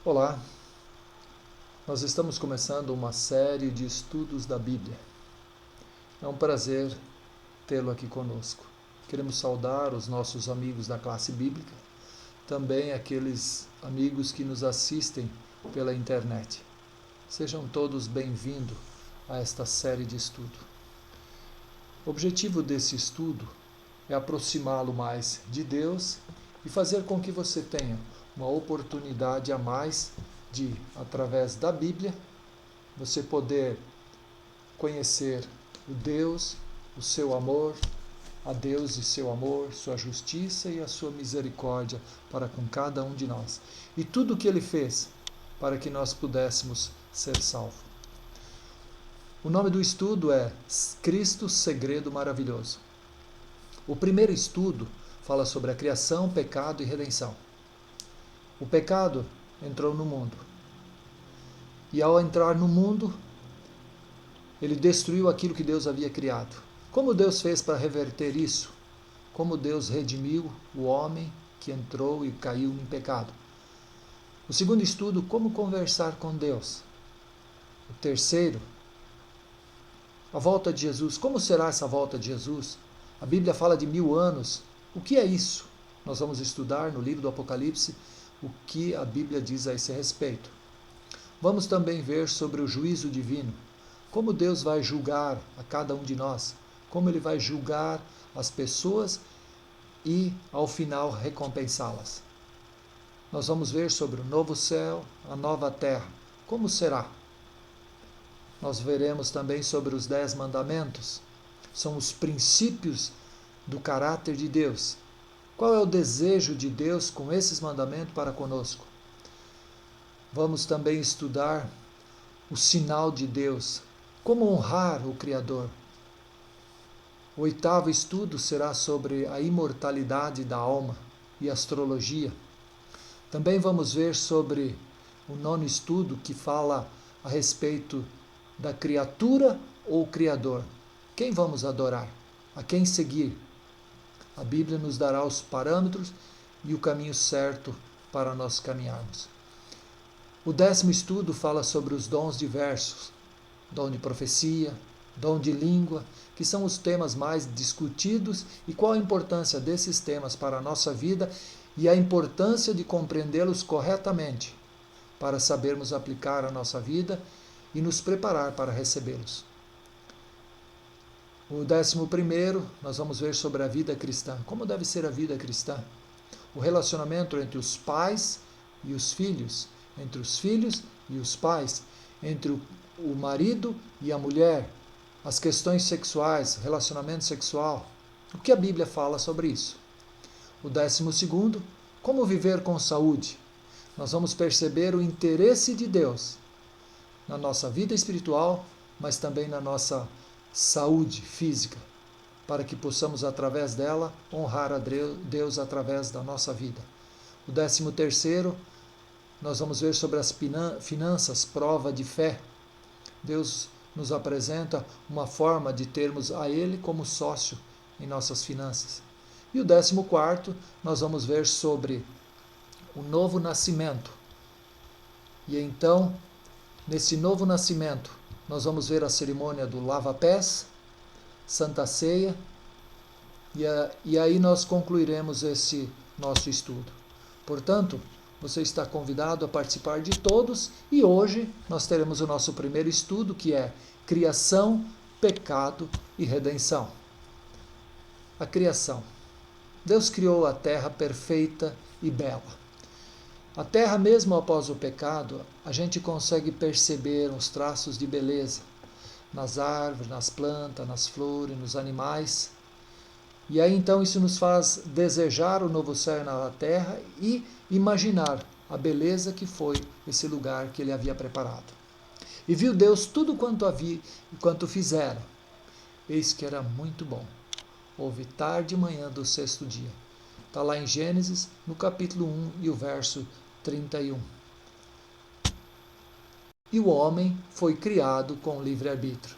Olá, nós estamos começando uma série de estudos da Bíblia. É um prazer tê-lo aqui conosco. Queremos saudar os nossos amigos da classe bíblica, também aqueles amigos que nos assistem pela internet. Sejam todos bem-vindos a esta série de estudo. O objetivo desse estudo é aproximá-lo mais de Deus e fazer com que você tenha uma oportunidade a mais de, através da Bíblia, você poder conhecer o Deus, o seu amor, a Deus e seu amor, sua justiça e a sua misericórdia para com cada um de nós. E tudo o que ele fez para que nós pudéssemos ser salvos. O nome do estudo é Cristo, Segredo Maravilhoso. O primeiro estudo fala sobre a criação, pecado e redenção. O pecado entrou no mundo. E ao entrar no mundo, ele destruiu aquilo que Deus havia criado. Como Deus fez para reverter isso? Como Deus redimiu o homem que entrou e caiu em pecado? O segundo estudo, como conversar com Deus. O terceiro, a volta de Jesus. Como será essa volta de Jesus? A Bíblia fala de 1000 anos. O que é isso? Nós vamos estudar no livro do Apocalipse o que a Bíblia diz a esse respeito. Vamos também ver sobre o juízo divino. Como Deus vai julgar a cada um de nós. Como Ele vai julgar as pessoas e, ao final, recompensá-las. Nós vamos ver sobre o novo céu, a nova terra. Como será? Nós veremos também sobre os 10 mandamentos. São os princípios do caráter de Deus. Qual é o desejo de Deus com esses mandamentos para conosco? Vamos também estudar o sinal de Deus. Como honrar o Criador? O 8º estudo será sobre a imortalidade da alma e astrologia. Também vamos ver sobre o 9º estudo que fala a respeito da criatura ou Criador. Quem vamos adorar? A quem seguir? A Bíblia nos dará os parâmetros e o caminho certo para nós caminharmos. O 10º estudo fala sobre os dons diversos, dom de profecia, dom de língua, que são os temas mais discutidos e qual a importância desses temas para a nossa vida e a importância de compreendê-los corretamente para sabermos aplicar a nossa vida e nos preparar para recebê-los. O 11º, nós vamos ver sobre a vida cristã. Como deve ser a vida cristã? O relacionamento entre os pais e os filhos, entre os filhos e os pais, entre o marido e a mulher, as questões sexuais, relacionamento sexual. O que a Bíblia fala sobre isso? O 12º, como viver com saúde. Nós vamos perceber o interesse de Deus na nossa vida espiritual, mas também na nossa saúde física, para que possamos, através dela, honrar a Deus através da nossa vida. O 13º, nós vamos ver sobre as finanças, prova de fé. Deus nos apresenta uma forma de termos a Ele como sócio em nossas finanças. E o 14º, nós vamos ver sobre o novo nascimento. E então, nesse novo nascimento, nós vamos ver a cerimônia do lava-pés, Santa Ceia, e aí nós concluiremos esse nosso estudo. Portanto, você está convidado a participar de todos e hoje nós teremos o nosso primeiro estudo, que é Criação, Pecado e Redenção. A criação. Deus criou a terra perfeita e bela. A terra, mesmo após o pecado, a gente consegue perceber uns traços de beleza nas árvores, nas plantas, nas flores, nos animais. E aí então isso nos faz desejar o novo céu na terra e imaginar a beleza que foi esse lugar que ele havia preparado. E viu Deus tudo quanto havia e quanto fizera. Eis que era muito bom. Houve tarde e manhã do 6º dia. Está lá em Gênesis, no capítulo 1 e o verso 31. E o homem foi criado com livre-arbítrio.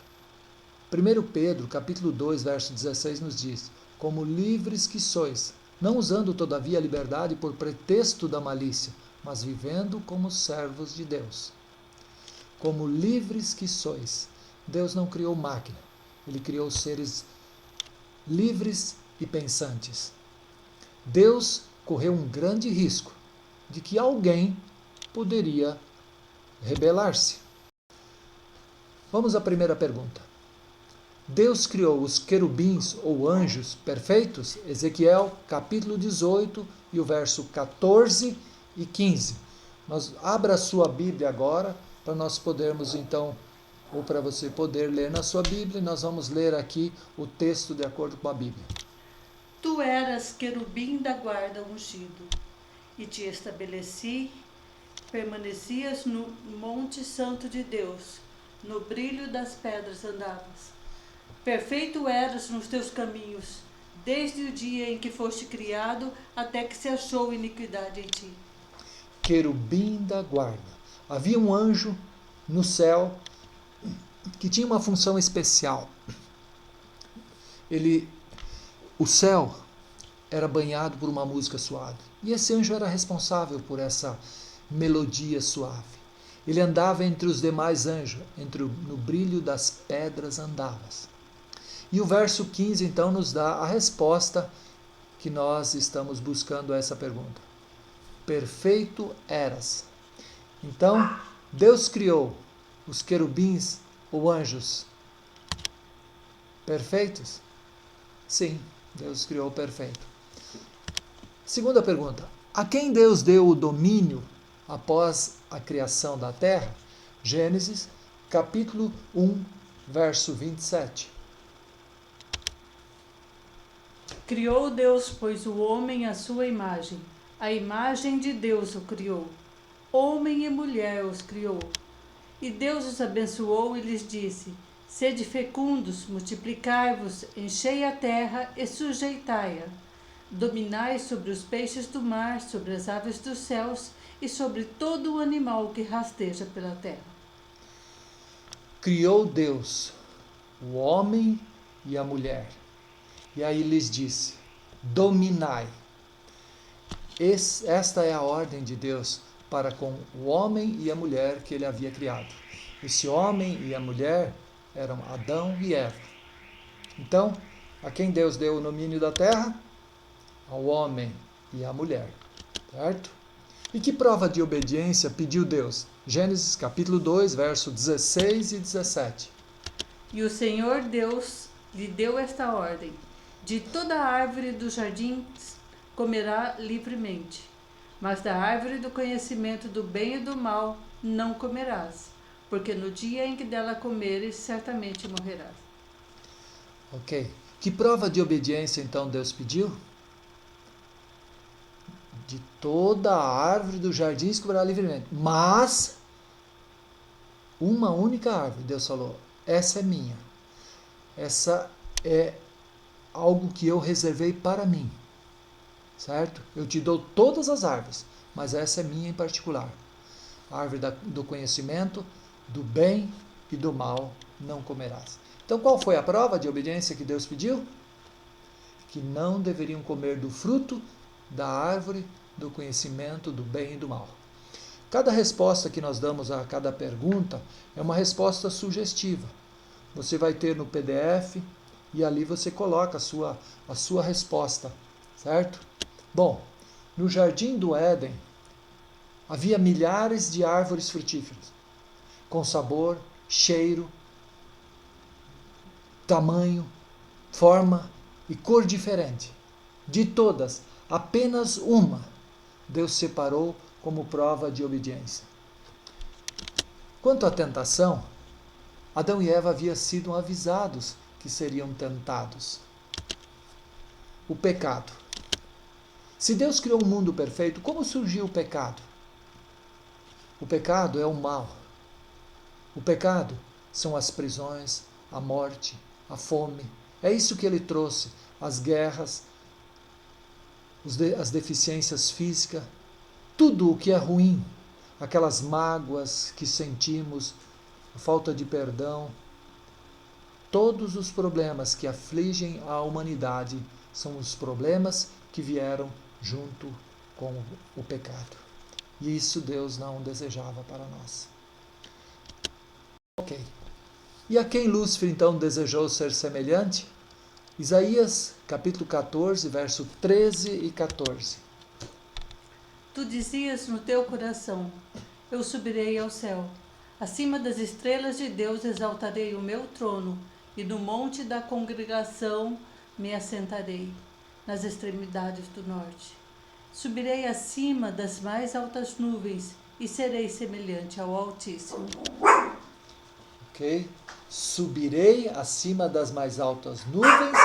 1 Pedro, capítulo 2, verso 16, nos diz: como livres que sois, não usando todavia a liberdade por pretexto da malícia, mas vivendo como servos de Deus. Como livres que sois. Deus não criou máquina, Ele criou seres livres e pensantes. Deus correu um grande risco de que alguém poderia rebelar-se. Vamos à primeira pergunta. Deus criou os querubins ou anjos perfeitos? Ezequiel capítulo 18 e o verso 14 e 15. Abra a sua Bíblia agora para nós podermos então, ou para você poder ler na sua Bíblia, nós vamos ler aqui o texto de acordo com a Bíblia. Tu eras querubim da guarda ungido, e te estabeleci, permanecias no monte santo de Deus, no brilho das pedras andavas. Perfeito eras nos teus caminhos, desde o dia em que foste criado, até que se achou iniquidade em ti. Querubim da guarda. Havia um anjo no céu que tinha uma função especial. O céu era banhado por uma música suave. E esse anjo era responsável por essa melodia suave. Ele andava entre os demais anjos, no brilho das pedras andavas. E o verso 15 então nos dá a resposta que nós estamos buscando a essa pergunta. Perfeito eras. Então, Deus criou os querubins ou anjos perfeitos? Sim, Deus criou perfeito. Segunda pergunta. A quem Deus deu o domínio após a criação da terra? Gênesis, capítulo 1, verso 27. Criou Deus, pois, o homem à sua imagem. A imagem de Deus o criou. Homem e mulher os criou. E Deus os abençoou e lhes disse: Sede fecundos, multiplicai-vos, enchei a terra e sujeitai-a. Dominai sobre os peixes do mar, sobre as aves dos céus e sobre todo o animal que rasteja pela terra. Criou Deus o homem e a mulher. E aí lhes disse: dominai. Esta é a ordem de Deus para com o homem e a mulher que ele havia criado. Esse homem e a mulher eram Adão e Eva. Então, a quem Deus deu o domínio da terra? Ao homem e à mulher. Certo? E que prova de obediência pediu Deus? Gênesis capítulo 2, verso 16 e 17. E o Senhor Deus lhe deu esta ordem: de toda a árvore do jardim comerá livremente, mas da árvore do conhecimento do bem e do mal não comerás, porque no dia em que dela comeres, certamente morrerás. Ok. Que prova de obediência então Deus pediu? De toda a árvore do jardim se comerá livremente, mas uma única árvore, Deus falou, essa é minha. Essa é algo que eu reservei para mim. Certo? Eu te dou todas as árvores, mas essa é minha em particular. A árvore do conhecimento, do bem e do mal não comerás. Então qual foi a prova de obediência que Deus pediu? Que não deveriam comer do fruto da árvore do conhecimento do bem e do mal. Cada resposta que nós damos a cada pergunta é uma resposta sugestiva. Você vai ter no PDF e ali você coloca a sua resposta, certo? Bom, no jardim do Éden havia milhares de árvores frutíferas, com sabor, cheiro, tamanho, forma e cor diferente. De todas, apenas uma Deus separou como prova de obediência. Quanto à tentação, Adão e Eva haviam sido avisados que seriam tentados. O pecado. Se Deus criou um mundo perfeito, como surgiu o pecado? O pecado é o mal. O pecado são as prisões, a morte, a fome. É isso que ele trouxe, as guerras, as deficiências físicas, tudo o que é ruim, aquelas mágoas que sentimos, a falta de perdão, todos os problemas que afligem a humanidade são os problemas que vieram junto com o pecado. E isso Deus não desejava para nós. Ok. E a quem Lúcifer então desejou ser semelhante? Isaías capítulo 14, verso 13 e 14. Tu dizias no teu coração: eu subirei ao céu. Acima das estrelas de Deus exaltarei o meu trono, e no monte da congregação me assentarei, nas extremidades do norte. Subirei acima das mais altas nuvens, e serei semelhante ao Altíssimo. Ok? Subirei acima das mais altas nuvens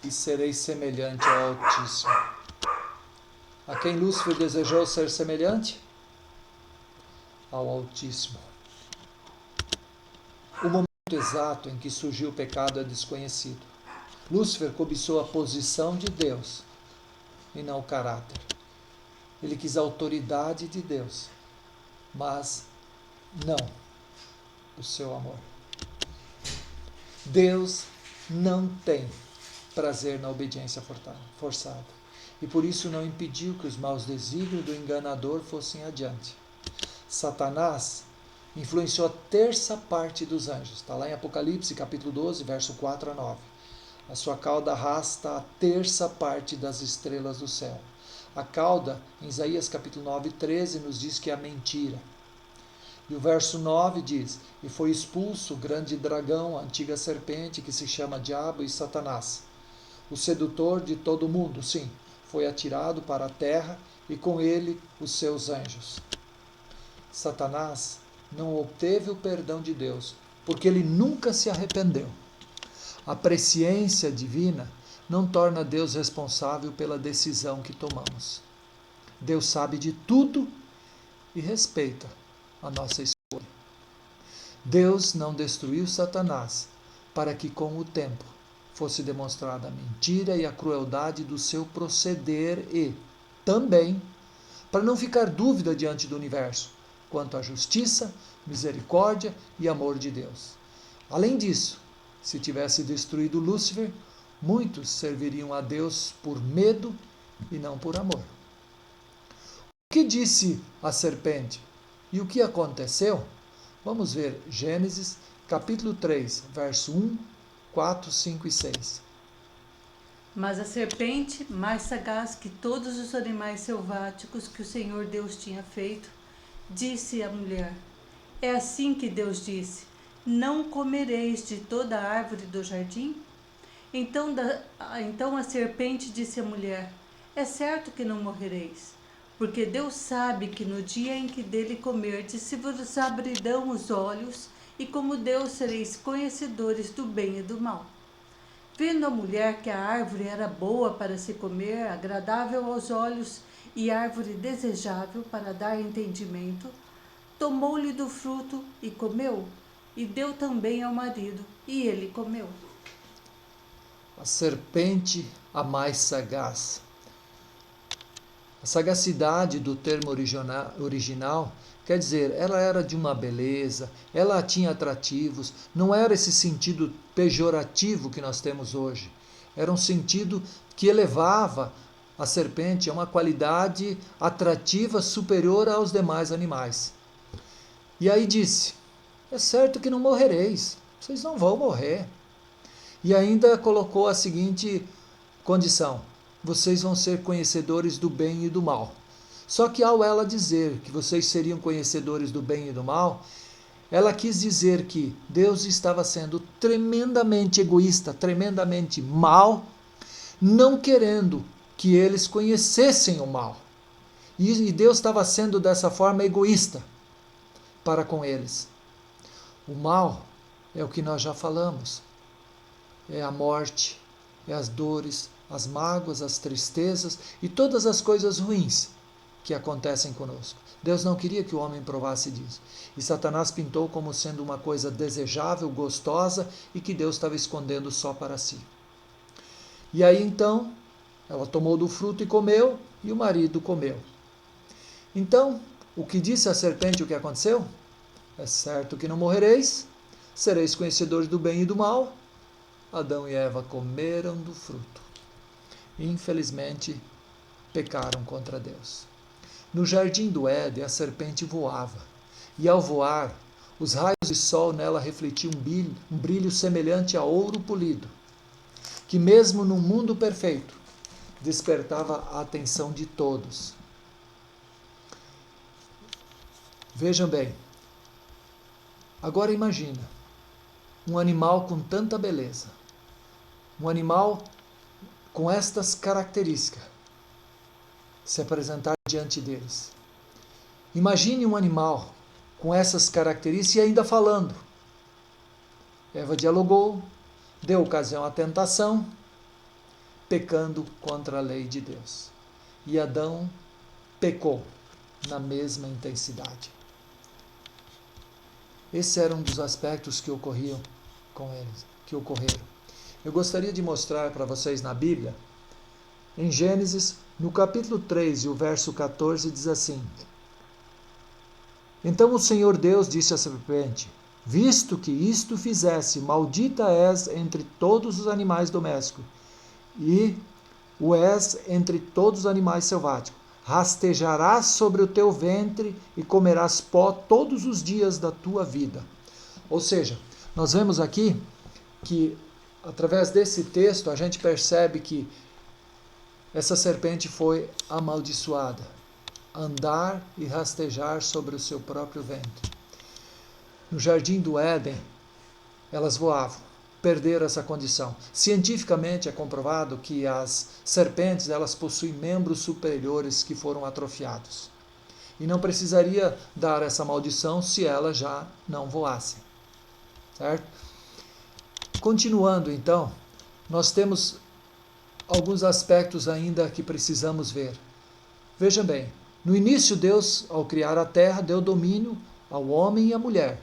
e serei semelhante ao Altíssimo. A quem Lúcifer desejou ser semelhante? Ao Altíssimo. O momento exato em que surgiu o pecado é desconhecido. Lúcifer cobiçou a posição de Deus e não o caráter. Ele quis a autoridade de Deus, mas não o seu amor. Deus não tem prazer na obediência forçada. E por isso não impediu que os maus desígnios do enganador fossem adiante. Satanás influenciou a terça parte dos anjos. Está lá em Apocalipse, capítulo 12, verso 4 a 9. A sua cauda arrasta a terça parte das estrelas do céu. A cauda, em Isaías capítulo 9, 13, nos diz que é a mentira. E o verso 9 diz: e foi expulso o grande dragão, a antiga serpente, que se chama Diabo e Satanás, o sedutor de todo o mundo. Sim, foi atirado para a terra, e com ele os seus anjos. Satanás não obteve o perdão de Deus, porque ele nunca se arrependeu. A presciência divina não torna Deus responsável pela decisão que tomamos. Deus sabe de tudo e respeita a nossa escolha. Deus não destruiu Satanás para que com o tempo fosse demonstrada a mentira e a crueldade do seu proceder e, também, para não ficar dúvida diante do universo quanto à justiça, misericórdia e amor de Deus. Além disso, se tivesse destruído Lúcifer, muitos serviriam a Deus por medo e não por amor. O que disse a serpente e o que aconteceu? Vamos ver Gênesis, capítulo 3, verso 1, 4, 5 e 6. Mas a serpente, mais sagaz que todos os animais selváticos que o Senhor Deus tinha feito, disse à mulher: é assim que Deus disse: não comereis de toda a árvore do jardim? Então a serpente disse à mulher: é certo que não morrereis, porque Deus sabe que no dia em que dele comerdes se vos abrirão os olhos, e como Deus sereis conhecedores do bem e do mal. Vendo a mulher que a árvore era boa para se comer, agradável aos olhos e árvore desejável para dar entendimento, tomou-lhe do fruto e comeu, e deu também ao marido, e ele comeu. A serpente, a mais sagaz. A sagacidade do termo original quer dizer, ela era de uma beleza, ela tinha atrativos, não era esse sentido pejorativo que nós temos hoje. Era um sentido que elevava a serpente a uma qualidade atrativa superior aos demais animais. E aí disse: é certo que não morrereis, vocês não vão morrer. E ainda colocou a seguinte condição: vocês vão ser conhecedores do bem e do mal. Só que ao ela dizer que vocês seriam conhecedores do bem e do mal, ela quis dizer que Deus estava sendo tremendamente egoísta, tremendamente mal, não querendo que eles conhecessem o mal. E Deus estava sendo dessa forma egoísta para com eles. O mal é o que nós já falamos. É a morte, é as dores, as mágoas, as tristezas e todas as coisas ruins que acontecem conosco. Deus não queria que o homem provasse disso. E Satanás pintou como sendo uma coisa desejável, gostosa e que Deus estava escondendo só para si. E aí então, ela tomou do fruto e comeu, e o marido comeu. Então, o que disse a serpente, o que aconteceu? É certo que não morrereis, sereis conhecedores do bem e do mal. Adão e Eva comeram do fruto. Infelizmente, pecaram contra Deus. No jardim do Éden, a serpente voava, e ao voar, os raios de sol nela refletiam um brilho semelhante a ouro polido, que mesmo num mundo perfeito, despertava a atenção de todos. Vejam bem, agora imagina um animal com tanta beleza, um animal com estas características, se apresentar diante deles. Imagine um animal com essas características e ainda falando. Eva dialogou, deu ocasião à tentação, pecando contra a lei de Deus. E Adão pecou na mesma intensidade. Esse era um dos aspectos que ocorriam com eles, que ocorreram. Eu gostaria de mostrar para vocês na Bíblia, em Gênesis, no capítulo 3 e o verso 14, diz assim: Então o Senhor Deus disse à serpente: Visto que isto fizesse, maldita és entre todos os animais domésticos, e o és entre todos os animais selváticos. Rastejarás sobre o teu ventre e comerás pó todos os dias da tua vida. Ou seja, nós vemos aqui que, através desse texto, a gente percebe que essa serpente foi amaldiçoada. Andar e rastejar sobre o seu próprio ventre. No jardim do Éden, elas voavam, perderam essa condição. Cientificamente é comprovado que as serpentes, elas possuem membros superiores que foram atrofiados. E não precisaria dar essa maldição se elas já não voassem. Certo? Continuando então, nós temos alguns aspectos ainda que precisamos ver. Veja bem, no início Deus, ao criar a terra, deu domínio ao homem e à mulher.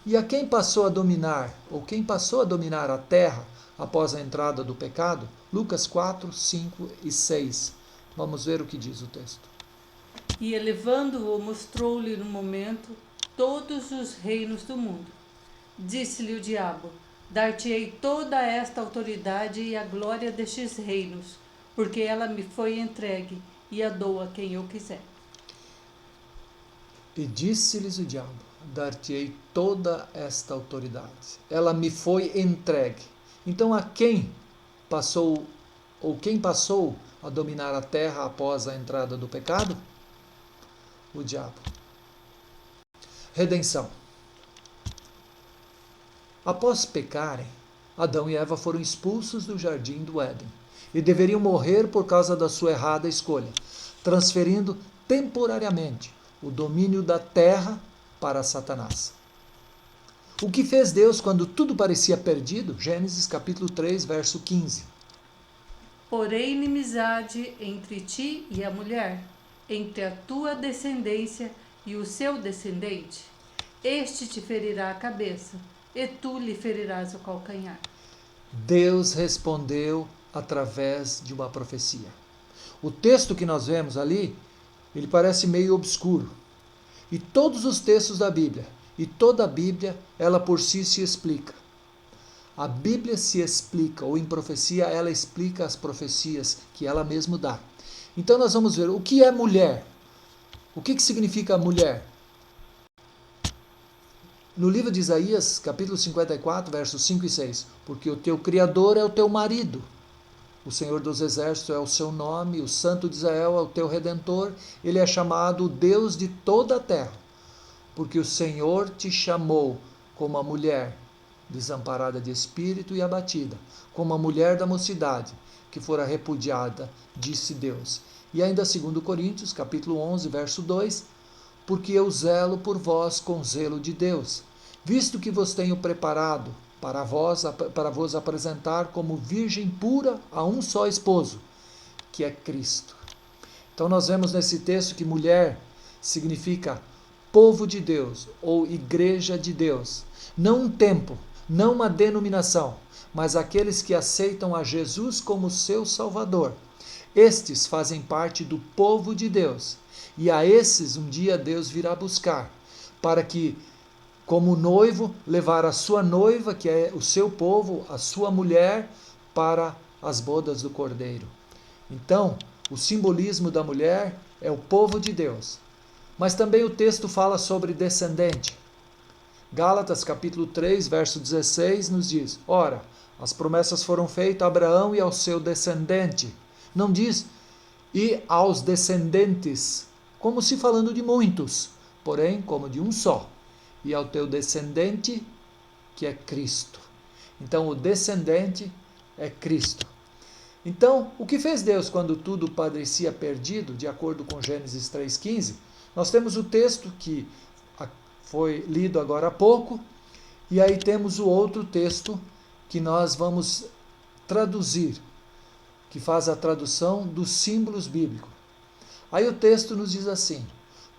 E a quem passou a dominar, ou quem passou a dominar a terra após a entrada do pecado? Lucas 4, 5 e 6. Vamos ver o que diz o texto. E elevando-o, mostrou-lhe no momento todos os reinos do mundo. Disse-lhe o diabo: Dar-te-ei toda esta autoridade e a glória destes reinos, porque ela me foi entregue, e a dou a quem eu quiser. E disse-lhes o diabo: Dar-te-ei toda esta autoridade. Ela me foi entregue. Então a quem passou, ou quem passou a dominar a terra após a entrada do pecado? O diabo. Redenção. Após pecarem, Adão e Eva foram expulsos do jardim do Éden e deveriam morrer por causa da sua errada escolha, transferindo temporariamente o domínio da terra para Satanás. O que fez Deus quando tudo parecia perdido? Gênesis capítulo 3, verso 15. Porém inimizade entre ti e a mulher, entre a tua descendência e o seu descendente. Este te ferirá a cabeça, e tu lhe ferirás o calcanhar. Deus respondeu através de uma profecia. O texto que nós vemos ali, ele parece meio obscuro. E todos os textos da Bíblia, e toda a Bíblia, ela por si se explica. A Bíblia se explica, ou em profecia, ela explica as profecias que ela mesma dá. Então nós vamos ver o que é mulher. O que significa mulher? No livro de Isaías, capítulo 54, versos 5 e 6. Porque o teu Criador é o teu marido. O Senhor dos Exércitos é o seu nome, o Santo de Israel é o teu Redentor. Ele é chamado o Deus de toda a terra. Porque o Senhor te chamou como a mulher desamparada de espírito e abatida, como a mulher da mocidade, que fora repudiada, disse Deus. E ainda 2 Coríntios, capítulo 11, verso 2. Porque eu zelo por vós com zelo de Deus, visto que vos tenho preparado para vos apresentar como virgem pura a um só esposo, que é Cristo. Então nós vemos nesse texto que mulher significa povo de Deus, ou igreja de Deus. Não um tempo, não uma denominação, mas aqueles que aceitam a Jesus como seu Salvador. Estes fazem parte do povo de Deus. E a esses um dia Deus virá buscar, para que, como noivo, levar a sua noiva, que é o seu povo, a sua mulher, para as bodas do Cordeiro. Então, o simbolismo da mulher é o povo de Deus. Mas também o texto fala sobre descendente. Gálatas capítulo 3, verso 16 nos diz: ora, as promessas foram feitas a Abraão e ao seu descendente. Não diz e aos descendentes, como se falando de muitos, porém como de um só. E ao teu descendente, que é Cristo. Então o descendente é Cristo. Então, o que fez Deus quando tudo parecia perdido, de acordo com Gênesis 3,15? Nós temos o texto que foi lido agora há pouco, e aí temos o outro texto que nós vamos traduzir, que faz a tradução dos símbolos bíblicos. Aí o texto nos diz assim: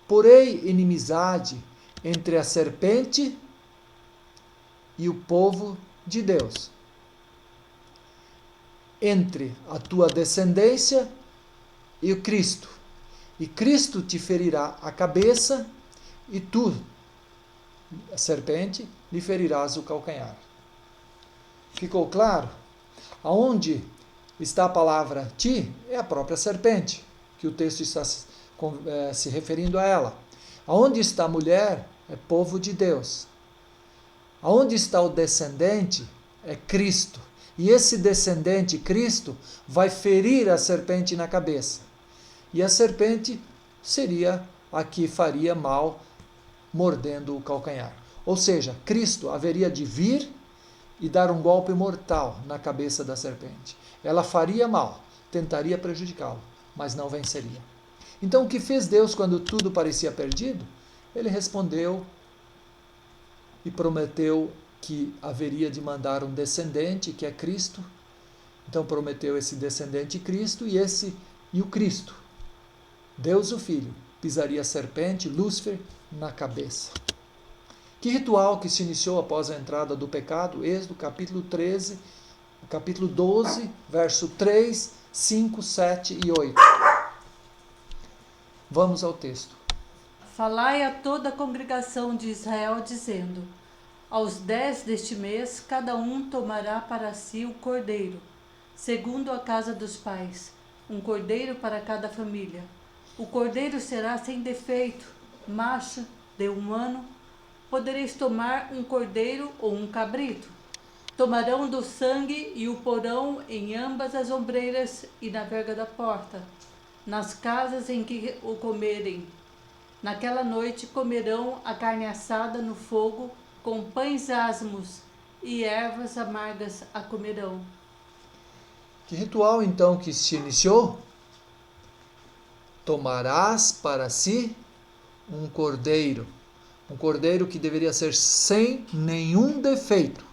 porém inimizade entre a serpente e o povo de Deus, entre a tua descendência e o Cristo. E Cristo te ferirá a cabeça, e tu, a serpente, lhe ferirás o calcanhar. Ficou claro? Aonde está a palavra ti? É a própria serpente, que o texto está se referindo a ela. Aonde está a mulher? É povo de Deus. Aonde está o descendente? É Cristo. E esse descendente, Cristo, vai ferir a serpente na cabeça. E a serpente seria a que faria mal mordendo o calcanhar. Ou seja, Cristo haveria de vir e dar um golpe mortal na cabeça da serpente. Ela faria mal, tentaria prejudicá-lo, mas não venceria. Então o que fez Deus quando tudo parecia perdido? Ele respondeu e prometeu que haveria de mandar um descendente, que é Cristo. Então prometeu esse descendente Cristo e o Cristo, Deus o Filho, pisaria a serpente, Lúcifer, na cabeça. Que ritual que se iniciou após a entrada do pecado? Êxodo capítulo 13, capítulo 12, verso 3, 5, 7 e 8. Vamos ao texto. Falai a toda a congregação de Israel, dizendo: aos 10 deste mês, cada um tomará para si o cordeiro, segundo a casa dos pais, um cordeiro para cada família. O cordeiro será sem defeito, macho, de 1 ano. Podereis tomar um cordeiro ou um cabrito. Tomarão do sangue e o porão em ambas as ombreiras e na verga da porta, nas casas em que o comerem. Naquela noite comerão a carne assada no fogo, com pães asmos e ervas amargas a comerão. Que ritual então que se iniciou? Tomarás para si um cordeiro que deveria ser sem nenhum defeito.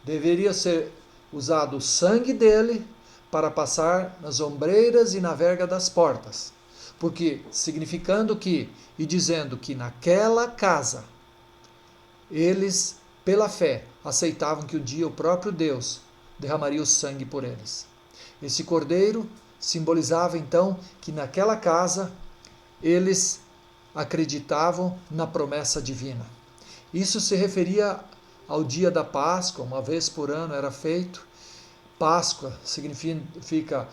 Deveria ser usado o sangue dele para passar nas ombreiras e na verga das portas. Porque, significando que, e dizendo que naquela casa, eles, pela fé, aceitavam que um dia o próprio Deus derramaria o sangue por eles. Esse cordeiro simbolizava então que naquela casa eles acreditavam na promessa divina. Isso se referia ao dia da Páscoa, uma vez por ano era feito. Páscoa significa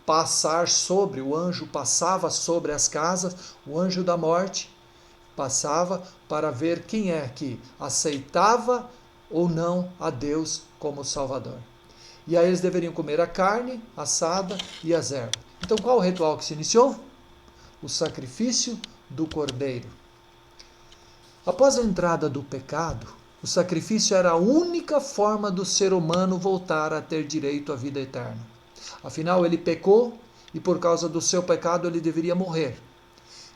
passar sobre, o anjo passava sobre as casas, o anjo da morte passava para ver quem é que aceitava ou não a Deus como Salvador. E aí eles deveriam comer a carne assada e as ervas. Então qual o ritual que se iniciou? O sacrifício do cordeiro. Após a entrada do pecado, o sacrifício era a única forma do ser humano voltar a ter direito à vida eterna. Afinal, ele pecou e por causa do seu pecado ele deveria morrer.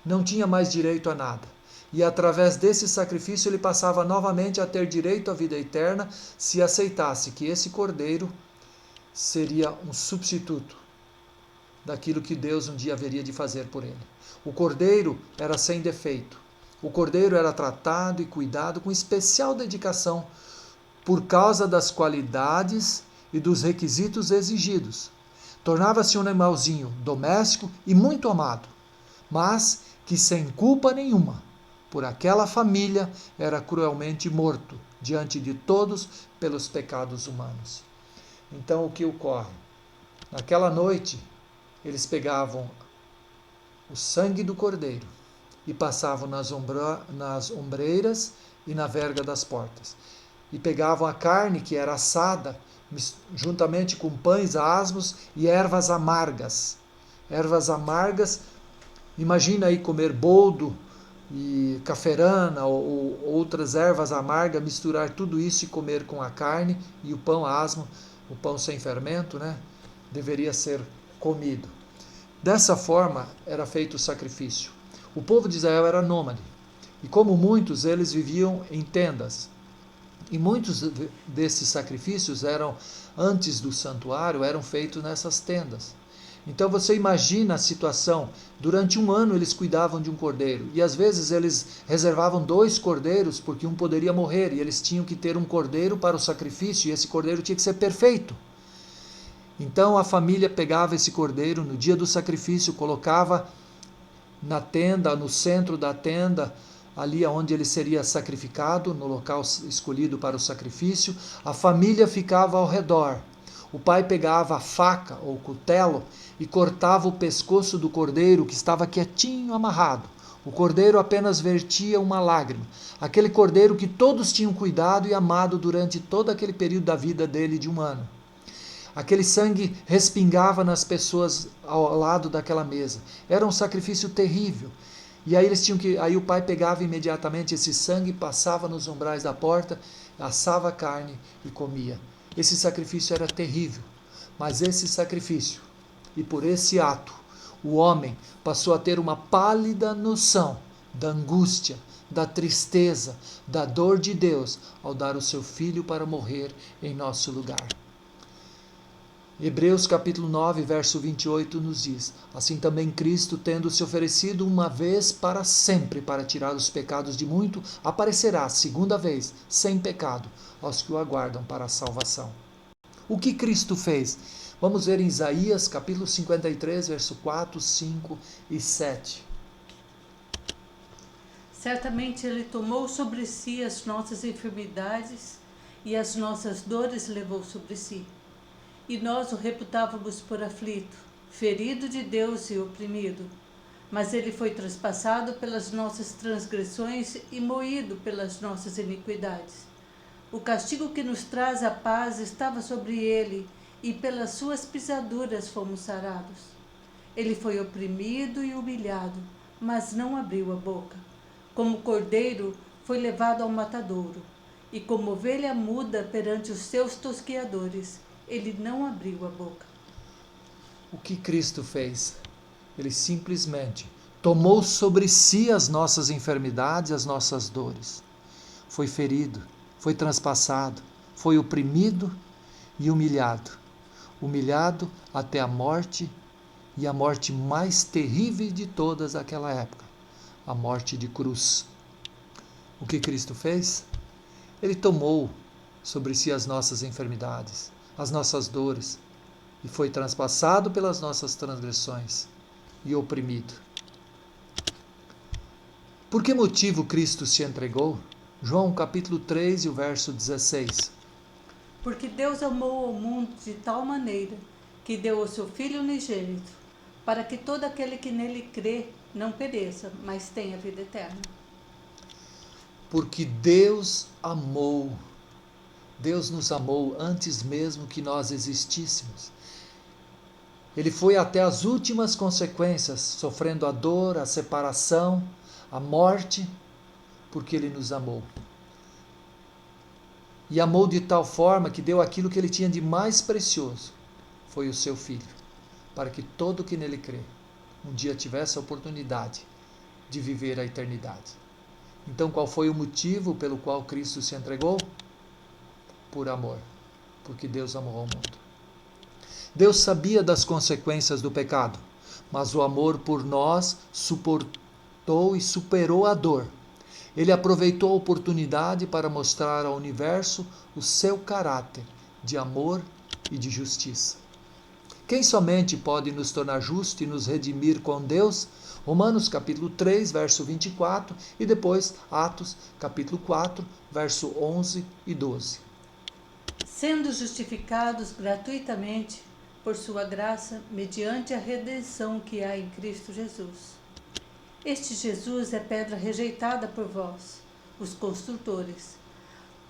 Não tinha mais direito a nada. E através desse sacrifício ele passava novamente a ter direito à vida eterna se aceitasse que esse cordeiro seria um substituto daquilo que Deus um dia haveria de fazer por ele. O cordeiro era sem defeito. O cordeiro era tratado e cuidado com especial dedicação por causa das qualidades e dos requisitos exigidos. Tornava-se um animalzinho doméstico e muito amado, mas que sem culpa nenhuma, por aquela família, era cruelmente morto diante de todos pelos pecados humanos. Então o que ocorre? Naquela noite, eles pegavam o sangue do cordeiro e passavam nas ombreiras e na verga das portas. E pegavam a carne que era assada, juntamente com pães asmos e ervas amargas. Ervas amargas, imagina aí comer boldo e caferana ou outras ervas amargas, misturar tudo isso e comer com a carne e o pão asmo, o pão sem fermento, né? Deveria ser comido. Dessa forma era feito o sacrifício. O povo de Israel era nômade, e como muitos, eles viviam em tendas. E muitos desses sacrifícios antes do santuário, eram feitos nessas tendas. Então você imagina a situação, durante um ano eles cuidavam de um cordeiro, e às vezes eles reservavam 2 cordeiros, porque um poderia morrer, e eles tinham que ter um cordeiro para o sacrifício, e esse cordeiro tinha que ser perfeito. Então a família pegava esse cordeiro no dia do sacrifício, colocava na tenda, no centro da tenda, ali onde ele seria sacrificado, no local escolhido para o sacrifício. A família ficava ao redor. O pai pegava a faca ou cutelo e cortava o pescoço do cordeiro, que estava quietinho, amarrado. O cordeiro apenas vertia uma lágrima. Aquele cordeiro que todos tinham cuidado e amado durante todo aquele período da vida dele de um ano. Aquele sangue respingava nas pessoas ao lado daquela mesa. Era um sacrifício terrível. E aí o pai pegava imediatamente esse sangue, passava nos umbrais da porta, assava a carne e comia. Esse sacrifício era terrível. Mas esse sacrifício, e por esse ato, o homem passou a ter uma pálida noção da angústia, da tristeza, da dor de Deus ao dar o seu filho para morrer em nosso lugar. Hebreus capítulo 9, verso 28 nos diz: assim também Cristo, tendo se oferecido uma vez para sempre para tirar os pecados de muito, aparecerá segunda vez, sem pecado, aos que o aguardam para a salvação. O que Cristo fez? Vamos ver em Isaías capítulo 53, verso 4, 5 e 7. Certamente Ele tomou sobre si as nossas enfermidades e as nossas dores levou sobre si. E nós o reputávamos por aflito, ferido de Deus e oprimido. Mas ele foi traspassado pelas nossas transgressões e moído pelas nossas iniquidades. O castigo que nos traz a paz estava sobre ele, e pelas suas pisaduras fomos sarados. Ele foi oprimido e humilhado, mas não abriu a boca. Como cordeiro foi levado ao matadouro, e como ovelha muda perante os seus tosqueadores, ele não abriu a boca. O que Cristo fez? Ele simplesmente tomou sobre si as nossas enfermidades, as nossas dores. Foi ferido, foi transpassado, foi oprimido e humilhado. Humilhado até a morte, e a morte mais terrível de todas daquela época, a morte de cruz. O que Cristo fez? Ele tomou sobre si as nossas enfermidades, as nossas dores, e foi transpassado pelas nossas transgressões e oprimido. Por que motivo Cristo se entregou? João capítulo 3 e o verso 16. Porque Deus amou o mundo de tal maneira que deu o seu Filho unigênito, para que todo aquele que nele crê não pereça, mas tenha vida eterna. Porque Deus nos amou antes mesmo que nós existíssemos. Ele foi até as últimas consequências, sofrendo a dor, a separação, a morte, porque Ele nos amou. E amou de tal forma que deu aquilo que Ele tinha de mais precioso, foi o seu Filho, para que todo que nele crê, um dia tivesse a oportunidade de viver a eternidade. Então, qual foi o motivo pelo qual Cristo se entregou? Por amor, porque Deus amou ao mundo. Deus sabia das consequências do pecado, mas o amor por nós suportou e superou a dor. Ele aproveitou a oportunidade para mostrar ao universo o seu caráter de amor e de justiça. Quem somente pode nos tornar justos e nos redimir com Deus? Romanos capítulo 3, verso 24 e depois Atos capítulo 4, verso 11 e 12. Sendo justificados gratuitamente por sua graça, mediante a redenção que há em Cristo Jesus, Este Jesus é pedra rejeitada por vós, os construtores,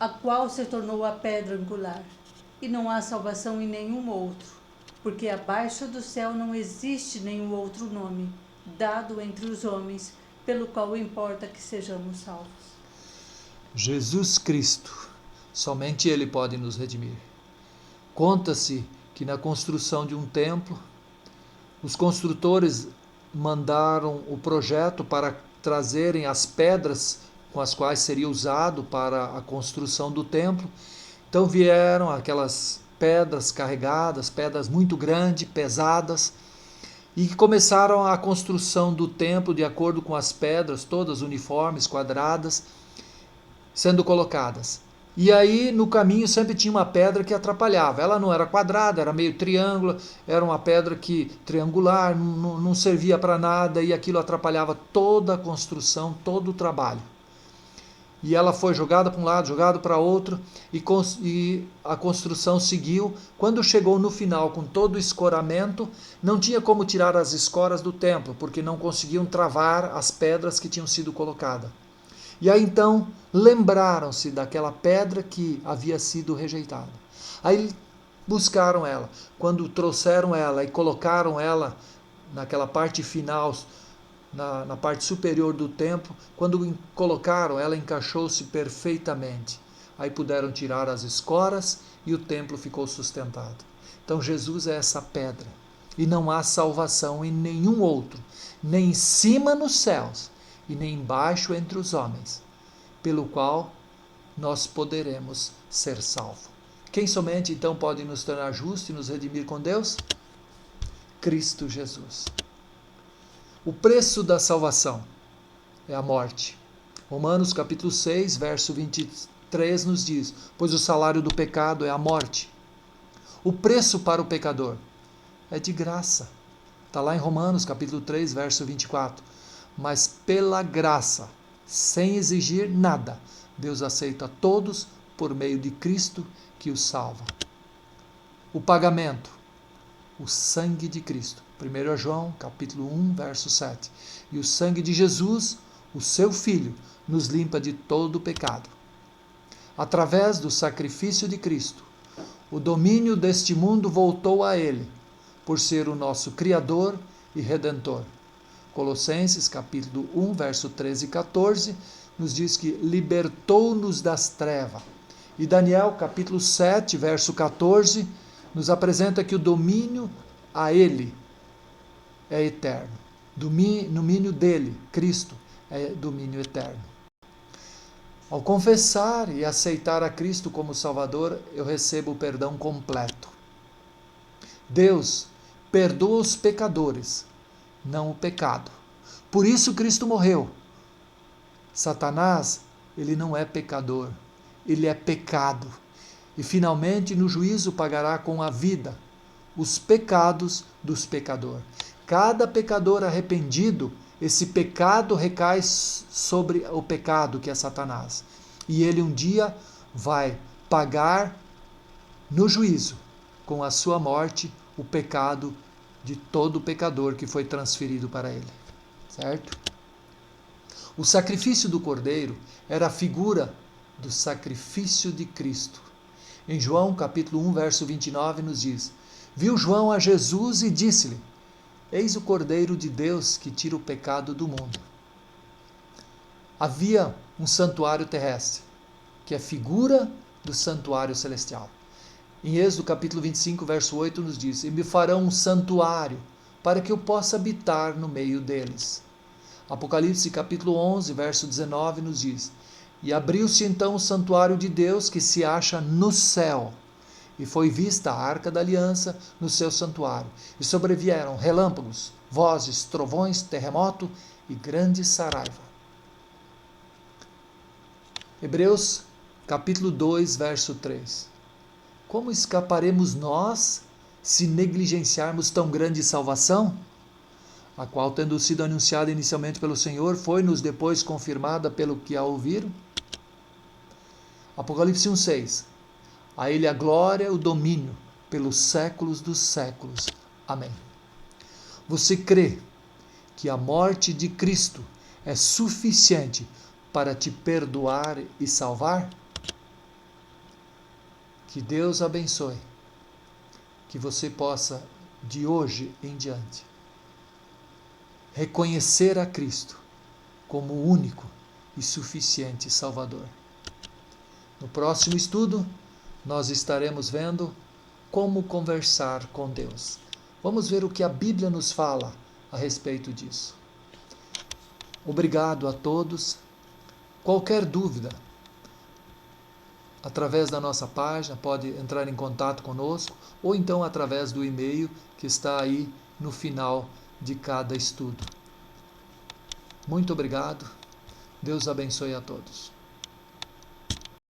a qual se tornou a pedra angular. E não há salvação em nenhum outro, porque abaixo do céu não existe nenhum outro nome, dado entre os homens, pelo qual importa que sejamos salvos. Jesus Cristo, somente Ele pode nos redimir. Conta-se que na construção de um templo, os construtores mandaram o projeto para trazerem as pedras com as quais seria usado para a construção do templo. Então vieram aquelas pedras carregadas, pedras muito grandes, pesadas, e começaram a construção do templo de acordo com as pedras, todas uniformes, quadradas, sendo colocadas. E aí no caminho sempre tinha uma pedra que atrapalhava. Ela não era quadrada, era meio triângulo, era uma pedra triangular, não servia para nada e aquilo atrapalhava toda a construção, todo o trabalho. E ela foi jogada para um lado, jogada para outro, e a construção seguiu. Quando chegou no final, com todo o escoramento, não tinha como tirar as escoras do templo, porque não conseguiam travar as pedras que tinham sido colocadas. E aí então lembraram-se daquela pedra que havia sido rejeitada. Aí buscaram ela. Quando trouxeram ela e colocaram ela naquela parte final, na parte superior do templo, quando colocaram, ela encaixou-se perfeitamente. Aí puderam tirar as escoras e o templo ficou sustentado. Então Jesus é essa pedra. E não há salvação em nenhum outro, nem em cima nos céus e nem embaixo entre os homens, pelo qual nós poderemos ser salvos. Quem somente então pode nos tornar justos e nos redimir com Deus? Cristo Jesus. O preço da salvação é a morte. Romanos capítulo 6, verso 23 nos diz: pois o salário do pecado é a morte. O preço para o pecador é de graça. Está lá em Romanos capítulo 3, verso 24. Mas pela graça, sem exigir nada, Deus aceita todos por meio de Cristo que os salva. O pagamento, o sangue de Cristo. 1 João capítulo 1, verso 7. E o sangue de Jesus, o seu Filho, nos limpa de todo o pecado. Através do sacrifício de Cristo, o domínio deste mundo voltou a Ele, por ser o nosso Criador e Redentor. Colossenses capítulo 1, verso 13 e 14, nos diz que libertou-nos das trevas. E Daniel capítulo 7, verso 14, nos apresenta que o domínio a Ele é eterno. Domínio dele, Cristo, é domínio eterno. Ao confessar e aceitar a Cristo como Salvador, eu recebo o perdão completo. Deus perdoa os pecadores, não o pecado. Por isso Cristo morreu. Satanás, ele não é pecador, ele é pecado. E finalmente no juízo pagará com a vida os pecados dos pecadores. Cada pecador arrependido, esse pecado recai sobre o pecado que é Satanás. E ele um dia vai pagar no juízo, com a sua morte, o pecado de todo pecador que foi transferido para ele. Certo? O sacrifício do cordeiro era a figura do sacrifício de Cristo. Em João capítulo 1, verso 29 nos diz: viu João a Jesus e disse-lhe: eis o Cordeiro de Deus que tira o pecado do mundo. Havia um santuário terrestre, que é figura do santuário celestial. Em Êxodo capítulo 25, verso 8 nos diz: e me farão um santuário, para que eu possa habitar no meio deles. Apocalipse capítulo 11, verso 19 nos diz: e abriu-se então o santuário de Deus que se acha no céu, e foi vista a arca da aliança no seu santuário, e sobrevieram relâmpagos, vozes, trovões, terremoto e grande saraiva. Hebreus capítulo 2, verso 3. Como escaparemos nós se negligenciarmos tão grande salvação? A qual, tendo sido anunciada inicialmente pelo Senhor, foi-nos depois confirmada pelo que a ouviram? Apocalipse 1,6. A Ele a glória, o domínio, pelos séculos dos séculos. Amém. Você crê que a morte de Cristo é suficiente para te perdoar e salvar? Que Deus abençoe, que você possa, de hoje em diante, reconhecer a Cristo como o único e suficiente Salvador. No próximo estudo, nós estaremos vendo como conversar com Deus. Vamos ver o que a Bíblia nos fala a respeito disso. Obrigado a todos. Qualquer dúvida, através da nossa página, pode entrar em contato conosco, ou então através do e-mail que está aí no final de cada estudo. Muito obrigado. Deus abençoe a todos.